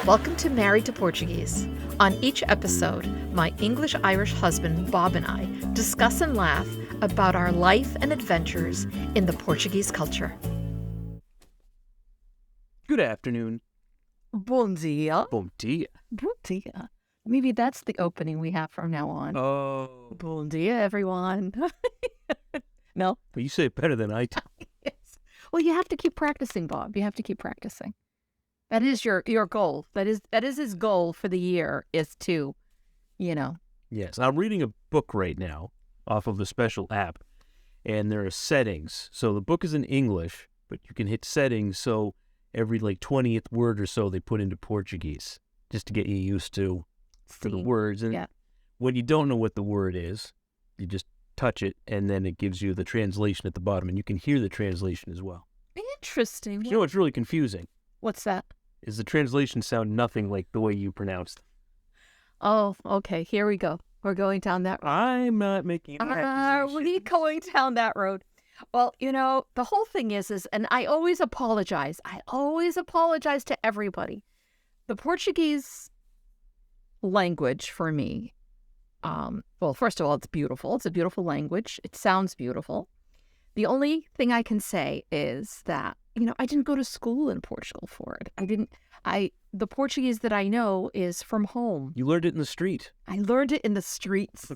Welcome to Married to Portuguese. On each episode, my English-Irish husband, Bob, and I discuss and laugh about our life and adventures in the Portuguese culture. Good afternoon. Bom dia. Bom dia. Bom dia. Maybe that's the opening we have from now on. Oh. Bom dia, everyone. No? But you say it better than I do. Yes. Well, you have to keep practicing, Bob. You have to keep practicing. That is your goal. That is his goal for the year, is to, Yes, I'm reading a book right now off of a special app, and there are settings. So the book is in English, but you can hit settings, so every 20th word or so they put into Portuguese, just to get you used to the words. And when you don't know what the word is, you just touch it, and then it gives you the translation at the bottom, and you can hear the translation as well. Interesting. You know what's really confusing? What's that? Is the translation sound nothing like the way you pronounce them. Oh, okay. Here we go. We're going down that road. I'm not making an accusation. We're going down that road. Well, the whole thing is, and I always apologize. I always apologize to everybody. The Portuguese language for me, well, first of all, it's beautiful. It's a beautiful language. It sounds beautiful. The only thing I can say is that, I didn't go to school in Portugal for it. The Portuguese that I know is from home. You learned it in the street. I learned it in the streets.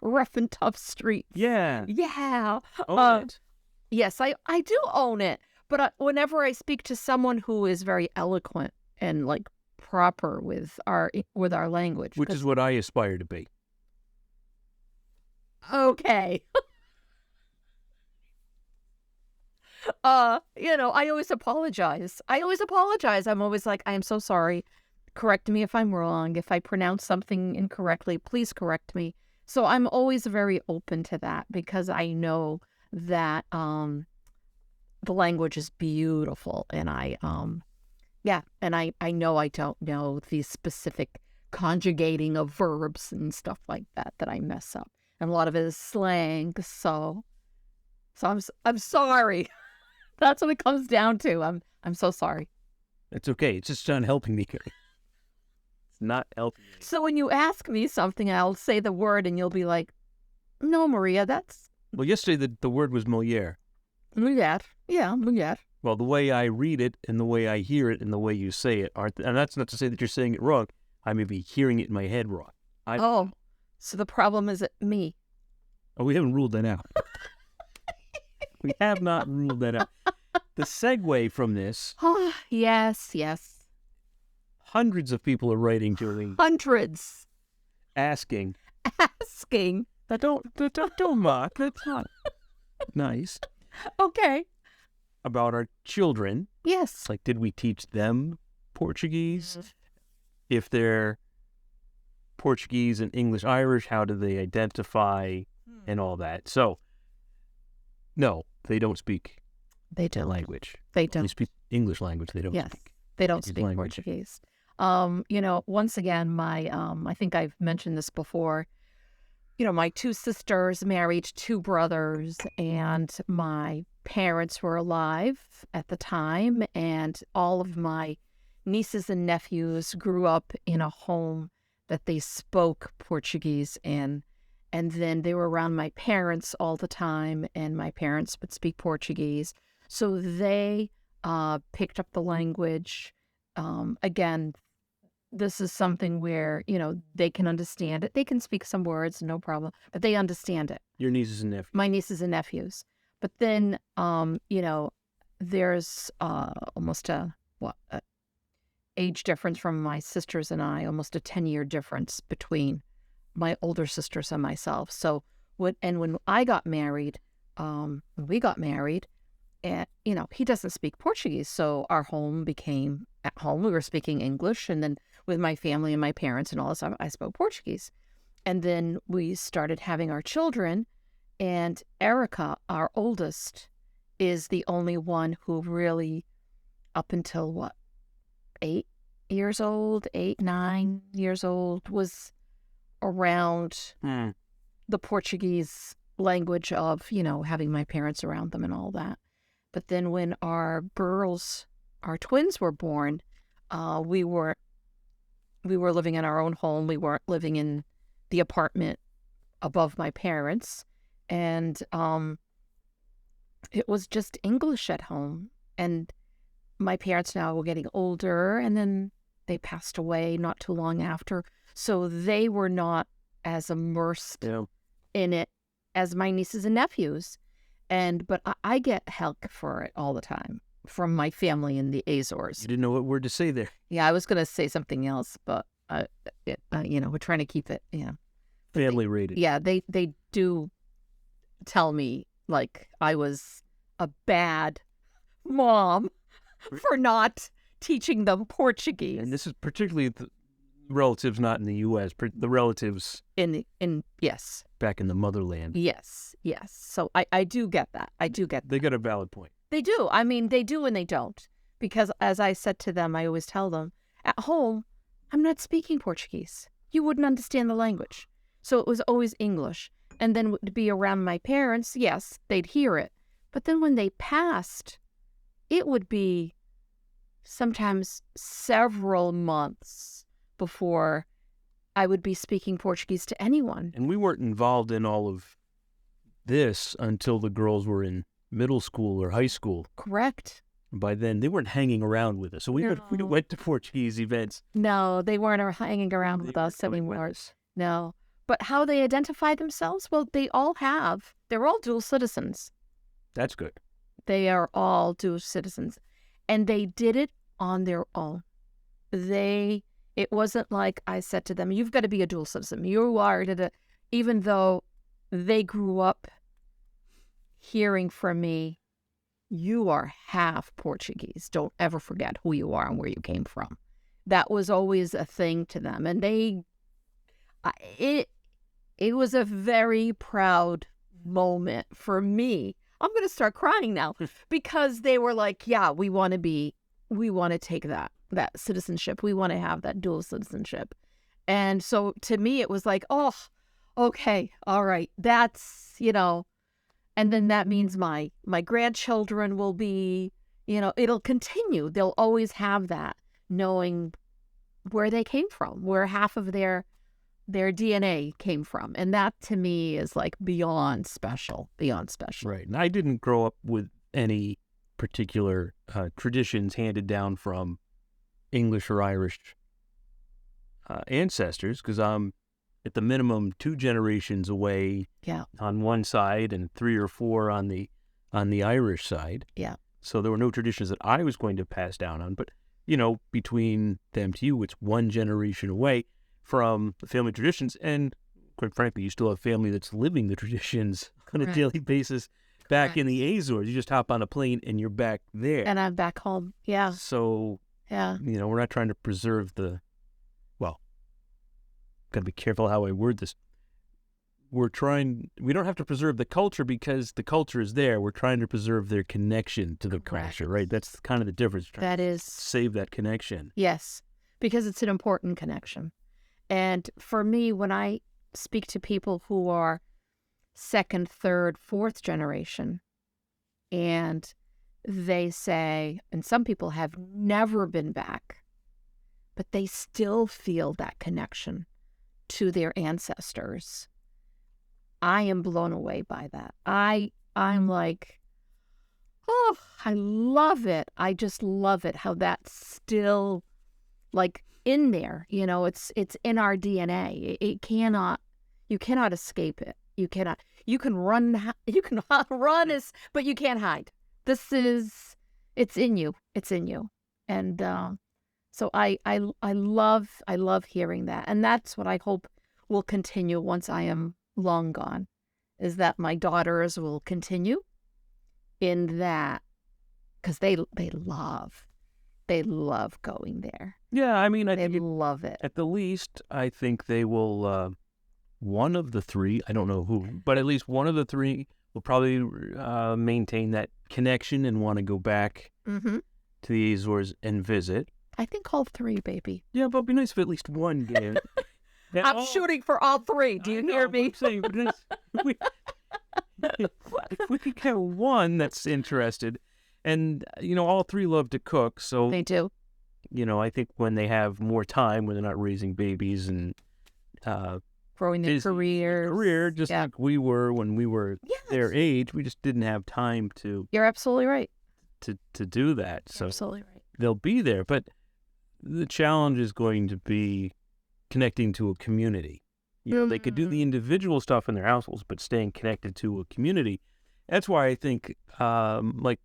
Rough and tough streets. Yeah. Yeah. Own it. Yes, I do own it. But whenever I speak to someone who is very eloquent and proper with our language, Which is what I aspire to be. Okay. I always apologize. I'm always like, I am so sorry. Correct me if I'm wrong. If I pronounce something incorrectly, please correct me. So I'm always very open to that because I know that the language is beautiful, and I know I don't know the specific conjugating of verbs and stuff like that I mess up. And a lot of it is slang, so I'm sorry. That's what it comes down to. I'm so sorry. It's okay. It's just not helping me. It's not helping me. So when you ask me something, I'll say the word, and you'll be like, "No, Maria, that's." Well, yesterday the word was Moliere. Moliere. Yeah, Moliere. Well, the way I read it and the way I hear it and the way you say it and that's not to say that you're saying it wrong. I may be hearing it in my head wrong. So the problem is me. Oh, we haven't ruled that out. We have not ruled that out. The segue from this. Yes. Hundreds of people are writing to me. Hundreds. Asking. Don't mock. That's not nice. Okay. About our children. Yes. Did we teach them Portuguese? Mm-hmm. If they're Portuguese and English Irish, how do they identify and all that? So, no, they don't speak language. They don't. They speak English language. They don't speak. They don't speak language. Portuguese. Once again, my I think I've mentioned this before. My two sisters married two brothers, and my parents were alive at the time, and all of my nieces and nephews grew up in a home that they spoke Portuguese in. And then they were around my parents all the time, and my parents would speak Portuguese. So they picked up the language. Again, this is something where, they can understand it. They can speak some words, no problem, but they understand it. Your nieces and nephews. My nieces and nephews. But then, there's almost a age difference from my sisters and I, almost a 10-year difference between my older sisters and myself. So when we got married, and he doesn't speak Portuguese. So our home became, at home we were speaking English, and then with my family and my parents and all this, I spoke Portuguese. And then we started having our children, and Erica, our oldest, is the only one who really, up until 8, 9 years old, was around the Portuguese language of, having my parents around them and all that. But then when our girls our twins were born, we were living in our own home. We weren't living in the apartment above my parents, and it was just English at home. And my parents now were getting older, and then they passed away not too long after, so they were not as immersed in it as my nieces and nephews. But I get help for it all the time from my family in the Azores. You didn't know what word to say there. Yeah, I was going to say something else, but we're trying to keep it, Family rated. Yeah, they do tell me like I was a bad mom for not teaching them Portuguese. And this is particularly the relatives not in the U.S., the relatives in yes, back in the motherland. Yes. So I do get that. I do get that. They got a valid point. They do. I mean, they do and they don't. Because as I said to them, I always tell them, at home, I'm not speaking Portuguese. You wouldn't understand the language. So it was always English. And then to be around my parents, yes, they'd hear it. But then when they passed, it would be sometimes several months before I would be speaking Portuguese to anyone. And we weren't involved in all of this until the girls were in middle school or high school. Correct. By then, they weren't hanging around with us. So we went to Portuguese events. No, they weren't hanging around with us anymore. No. But how they identify themselves? Well, they're all dual citizens. That's good. They are all dual citizens. And they did it on their own. It wasn't like I said to them, you've got to be a dual citizen. You are, even though they grew up hearing from me, you are half Portuguese. Don't ever forget who you are and where you came from. That was always a thing to them. And it was a very proud moment for me. I'm going to start crying now because they were like, yeah, we want to take that citizenship. We want to have that dual citizenship. And so to me, it was like, oh, okay, all right. That's, and then that means my grandchildren will be, it'll continue. They'll always have that, knowing where they came from, where half of their DNA came from. And that to me is like beyond special. Right. And I didn't grow up with any particular traditions handed down from English or Irish ancestors, because I'm at the minimum 2 generations away on one side and 3 or 4 on the Irish side. Yeah. So there were no traditions that I was going to pass down on. But, between them to you, it's 1 generation away from the family traditions. And quite frankly, you still have family that's living the traditions on a daily basis back in the Azores. You just hop on a plane and you're back there. And I'm back home. Yeah. So, we're not trying to preserve got to be careful how I word this. We don't have to preserve the culture because the culture is there. We're trying to preserve their connection to the culture, right? That's kind of the difference. That is. Save that connection. Yes, because it's an important connection. And for me, when I speak to people who are 2nd, 3rd, 4th generation, and they say, and some people have never been back, but they still feel that connection to their ancestors. I am blown away by that. I'm like, oh, I love it. I just love it how that's still like in there. It's in our DNA. You cannot escape it. You can run but you can't hide. It's in you. It's in you. And so I love hearing that. And that's what I hope will continue once I am long gone, is that my daughters will continue in that, because they love going there. Yeah, I mean, they love it. At the least, I think they will, one of the 3, I don't know who, but at least one of the 3 will probably maintain that connection and want to go back to the Azores and visit. I think all 3, baby. Yeah, but it'd be nice if at least one did. I'm shooting for all 3. Do you hear me? I'm saying, if we could have one that's interested, And, all three love to cook. So, They do. I think when they have more time, when they're not raising babies and Growing their busy in their careers. career, just Yeah. like we were when we were their Yes. age, we just didn't have time to You're absolutely right. do that. You're So absolutely right. they'll be there. But the challenge is going to be connecting to a community. They could do the individual stuff in their households, but staying connected to a community. That's why I think, like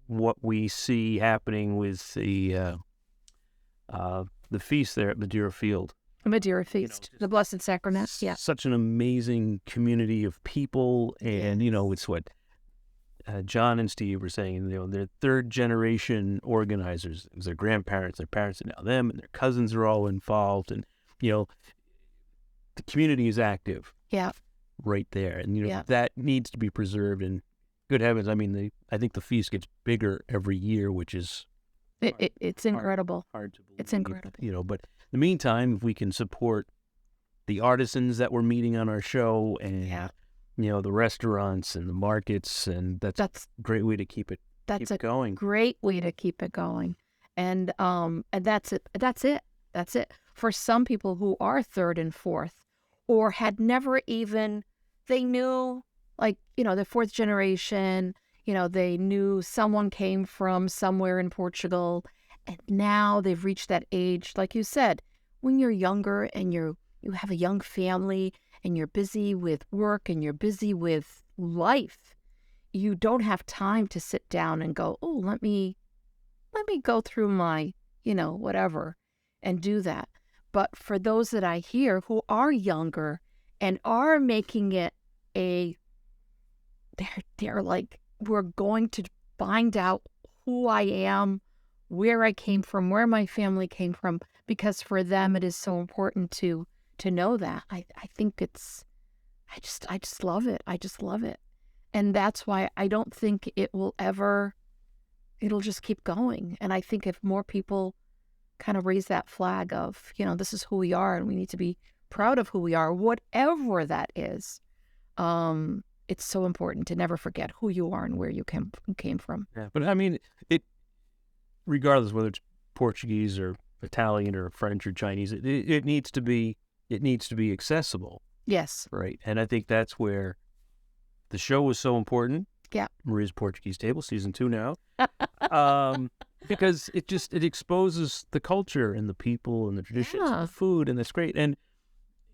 what we see happening with the feast there at Madeira Field. Madeira Feast, the Blessed Sacrament. Yeah. Such an amazing community of people, and it's what John and Steve were saying. They're third generation organizers. It was their grandparents, their parents, and now them, and their cousins are all involved, and the community is active. Yeah. Right there, and that needs to be preserved. And good heavens, I mean, I think the feast gets bigger every year, which is It's incredible. hard to believe. It's incredible. But in the meantime, if we can support the artisans that we're meeting on our show, and the restaurants and the markets, and that's a great way to keep it going. Great way to keep it going. And that's it. That's it. For some people who are third and fourth, or had never even, they knew, like, the fourth generation, they knew someone came from somewhere in Portugal, and now they've reached that age, like you said, when you're younger and you have a young family and you're busy with work and you're busy with life, you don't have time to sit down and go, oh, let me go through my, whatever, and do that. But for those that I hear who are younger and are making it they're like, we're going to find out who I am, where I came from, where my family came from, because for them it is so important to know that. I think I just love it. I just love it. And that's why I don't think it'll just keep going. And I think if more people kind of raise that flag of, this is who we are and we need to be proud of who we are, whatever that is, it's so important to never forget who you are and where you came from. Yeah, but I mean, regardless whether it's Portuguese or Italian or French or Chinese, it needs to be accessible. Yes. Right. And I think that's where the show was so important. Yeah. Maria's Portuguese Table, season 2 now. Because it exposes the culture and the people and the traditions and the food, and that's great. And,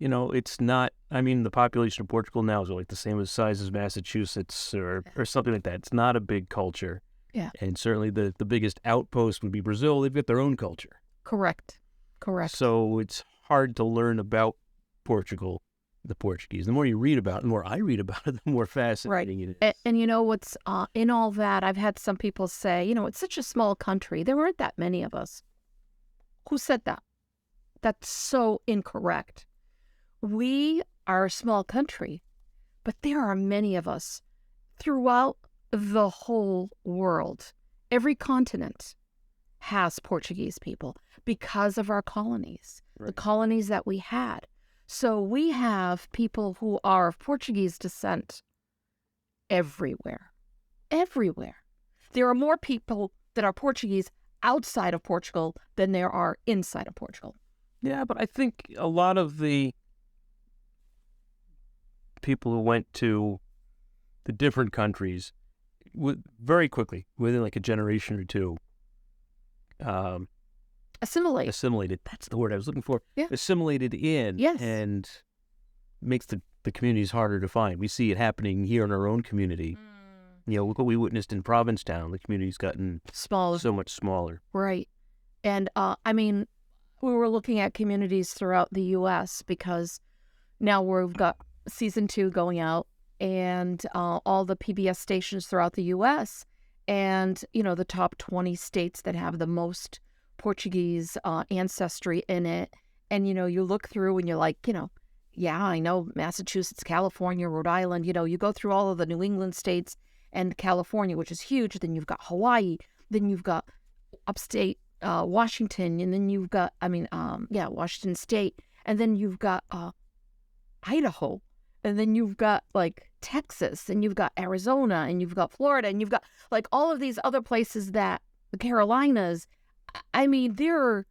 it's not, I mean, the population of Portugal now is like the same size as Massachusetts or something like that. It's not a big culture. Yeah. And certainly the biggest outpost would be Brazil. They've got their own culture. Correct. So it's hard to learn about Portugal, the Portuguese. The more you read about it, the more I read about it, the more fascinating it is. And what's in all that, I've had some people say, it's such a small country. There weren't that many of us. Who said that? That's so incorrect. We are a small country, but there are many of us throughout the whole world. Every continent has Portuguese people because of our colonies, the colonies that we had. So we have people who are of Portuguese descent everywhere. There are more people that are Portuguese outside of Portugal than there are inside of Portugal. Yeah, but I think a lot of the people who went to the different countries very quickly, within like a generation or two, assimilated. That's the word I was looking for. Yeah. Assimilated in. Yes. And makes the communities harder to find. We see it happening here in our own community. Look what we witnessed in Provincetown. The community's gotten so much smaller. Right. And I mean, we were looking at communities throughout the U.S. because now we've got season 2 going out, and all the PBS stations throughout the U.S. and, the top 20 states that have the most Portuguese ancestry in it. And, you look through and you're like, yeah, I know Massachusetts, California, Rhode Island, you go through all of the New England states and California, which is huge. Then you've got Hawaii, then you've got upstate Washington, and then you've got, Washington State, and then you've got Idaho. And then you've got like Texas, and you've got Arizona, and you've got Florida, and you've got like all of these other places that the Carolinas. I mean, there are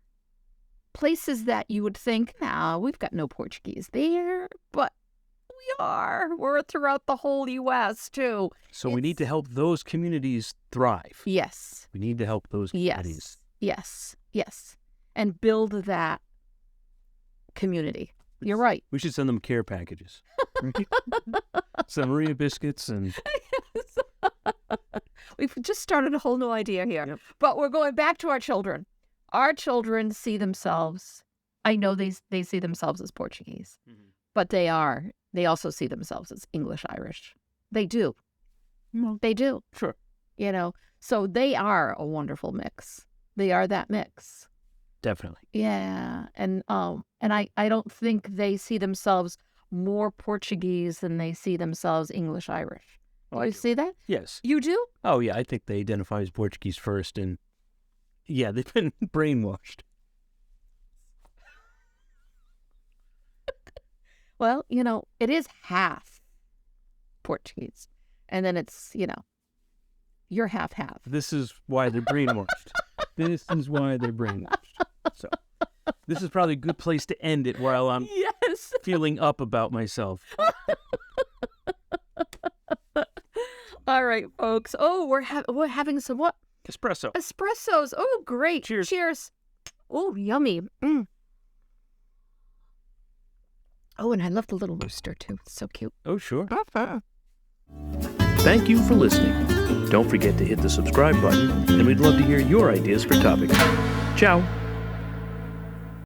places that you would think, nah, we've got no Portuguese there, but we are. We're throughout the whole U.S. too. So we need to help those communities thrive. Yes. We need to help those communities. Yes. And build that community. You're right. We should send them care packages. Some Maria biscuits and... We've just started a whole new idea here. Yep. But we're going back to our children. Our children see themselves, I know they see themselves as Portuguese, but they also see themselves as English Irish. They do. They do. Sure. You know, so they are a wonderful mix. They are that mix. Definitely. Yeah. And I don't think they see themselves more Portuguese than they see themselves English Irish. Oh, You see that? Yes. You do? Oh, yeah. I think they identify as Portuguese first, and yeah, they've been brainwashed. Well, you know, it is half Portuguese. And then it's, you know, you're half. This is why they're brainwashed. This is why they're brainwashed. So this is probably a good place to end it while I'm feeling up about myself. All right, folks. Oh, we're having some what? Espresso. Espressos. Oh, great. Cheers. Oh, yummy. Oh, and I love the little rooster, too. It's so cute. Oh, sure. Thank you for listening. Don't forget to hit the subscribe button, and we'd love to hear your ideas for topics. Ciao.